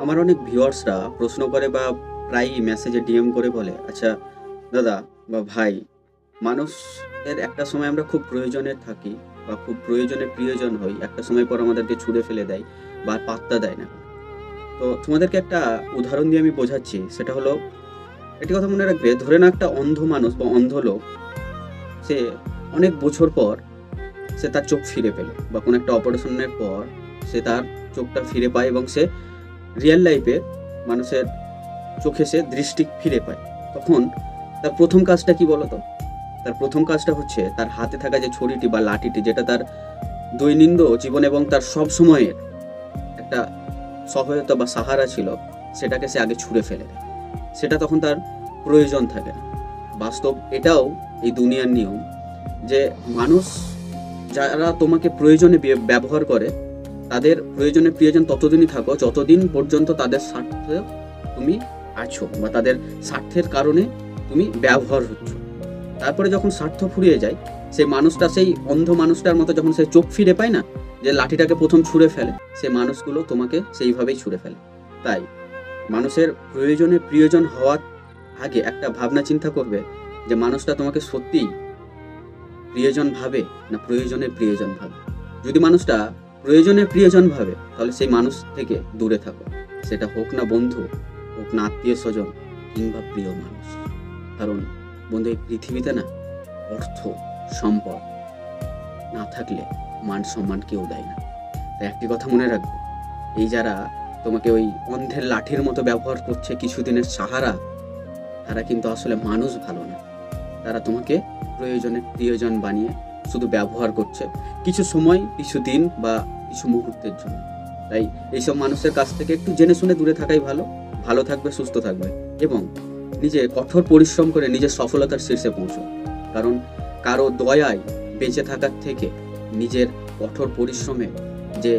আমার অনেক ভিউয়ার্সরা প্রশ্ন করে বা প্রায়ই মেসেজে ডিএম করে বলে, আচ্ছা দাদা বা ভাই, মানুষের একটা সময় আমরা খুব প্রয়োজনে থাকি বা খুব প্রয়োজনে প্রিয়জন হই, একটা সময় পর আমাদেরকে ছুঁড়ে ফেলে দেয় বা পাত্তা দেয় না। তো তোমাদেরকে একটা উদাহরণ দিয়ে আমি বোঝাচ্ছি, সেটা হলো, একটি কথা মনে রাখবে, ধরে না একটা অন্ধ মানুষ বা অন্ধ লোক, সে অনেক বছর পর সে তার চোখ ফিরে পেল বা কোনো একটা অপারেশনের পর সে তার চোখটা ফিরে পায় এবং সে রিয়েল লাইফে মানুষের চোখে সে দৃষ্টি ফিরে পায়। তখন তার প্রথম কাজটা কি বলতো? তার প্রথম কাজটা হচ্ছে তার হাতে থাকা যে ছড়িটি বা লাঠিটি, যেটা তার দৈনন্দিন জীবন এবং তার সব সময়ের একটা সহায়তা বা সাহারা ছিল, সেটাকে সে আগে ছুঁড়ে ফেলে দেয়। সেটা তখন তার প্রয়োজন থাকে না। বাস্তব এটাও এই দুনিয়ার নিয়ম যে মানুষ যারা তোমাকে প্রয়োজনে ব্যবহার করে, তাদের প্রয়োজনে প্রিয়জন ততদিনই থাকো যতদিন পর্যন্ত তাদের স্বার্থে তুমি আছো বা তাদের স্বার্থের কারণে তুমি ব্যবহার হচ্ছ। তারপরে যখন স্বার্থ ফুরিয়ে যায়, সেই মানুষটা সেই অন্ধ মানুষটার মতো যখন সে চোখ ফিরে পায় না, যে লাঠিটাকে প্রথম ছুঁড়ে ফেলে, সেই মানুষগুলো তোমাকে সেইভাবেই ছুঁড়ে ফেলে। তাই মানুষের প্রয়োজনে প্রিয়জন হওয়ার আগে একটা ভাবনা চিন্তা করবে যে মানুষটা তোমাকে সত্যিই প্রিয়জন ভাবে না প্রয়োজনে প্রিয়জন ভাবে। যদি মানুষটা প্রয়োজনে প্রিয়জন ভাবে, তাহলে সেই মানুষ থেকে দূরে থাকো। সেটা হোক না বন্ধু, হোক না আত্মীয় স্বজন, কিংবা প্রিয় মানুষ। কারণ বন্ধু, এই পৃথিবীতে না অর্থ সম্পদ না থাকলে মান সম্মান কেউ দেয় না। তাই একটি কথা মনে রাখবে, এই যারা তোমাকে ওই অন্ধের লাঠির মতো ব্যবহার করছে কিছুদিনের সাহারা, তারা কিন্তু আসলে মানুষ ভালো না। তারা তোমাকে প্রয়োজনে প্রিয়জন বানিয়ে শুধু ব্যবহার করছে কিছু সময়, কিছু দিন বা কিছু মুহূর্তের জন্য। তাই এইসব মানুষের কাছ থেকে একটু জেনে শুনে দূরে থাকাই ভালো। ভালো থাকবে, সুস্থ থাকবে এবং নিজে কঠোর পরিশ্রম করে নিজের সফলতার শীর্ষে পৌঁছো। কারণ কারো দয়ায় বেঁচে থাকার থেকে নিজের কঠোর পরিশ্রমে যে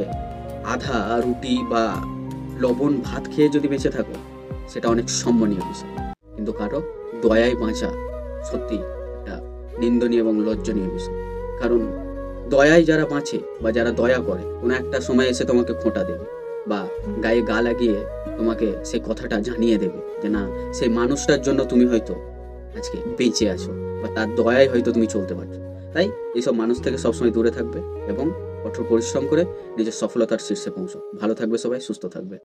আধা রুটি বা লবণ ভাত খেয়ে যদি বেঁচে থাকো, সেটা অনেক সম্মানীয় বিষয়। কিন্তু কারো দয়ায় বাঁচা সত্যি একটা নিন্দনীয় এবং লজ্জনীয় বিষয়। কারণ দয়ায় যারা বাঁচে বা যারা দয়া করে, কোনো একটা সময় এসে তোমাকে খোঁটা দেবে বা গায়ে গা লাগিয়ে তোমাকে সেই কথাটা জানিয়ে দেবে যে না, সেই মানুষটার জন্য তুমি হয়তো আজকে বেঁচে আছো বা তার দয়ায় হয়তো তুমি চলতে পারছো। তাই এইসব মানুষ থেকে সবসময় দূরে থাকবে এবং কঠোর পরিশ্রম করে নিজের সফলতার শীর্ষে পৌঁছো। ভালো থাকবে সবাই, সুস্থ থাকবে।